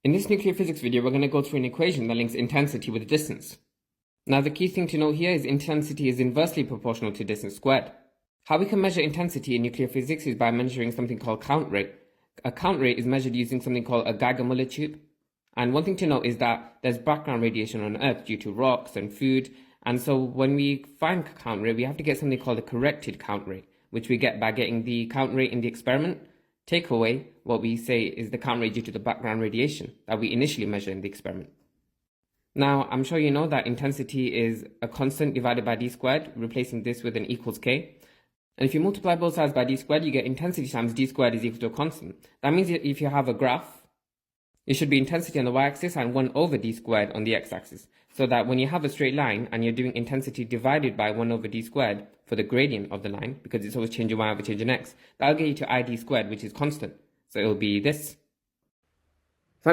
In this nuclear physics video, we're going to go through an equation that links intensity with distance. Now, the key thing to note here is intensity is inversely proportional to distance squared. How we can measure intensity in nuclear physics is by measuring something called count rate. A count rate is measured using something called a Geiger-Müller tube. And one thing to note is that there's background radiation on Earth due to rocks and food. And so when we find count rate, we have to get something called a corrected count rate, which we get by getting the count rate in the experiment, take away what we say is the count rate due to the background radiation that we initially measure in the experiment. Now, I'm sure you know that intensity is a constant divided by d squared, replacing this with an equals k. And if you multiply both sides by d squared, you get intensity times d squared is equal to a constant. That means that if you have a graph, it should be intensity on the y-axis and 1 over d squared on the x-axis. So that when you have a straight line and you're doing intensity divided by 1 over d squared for the gradient of the line, because it's always changing y over changing x, that'll get you to id squared, which is constant. So it'll be this.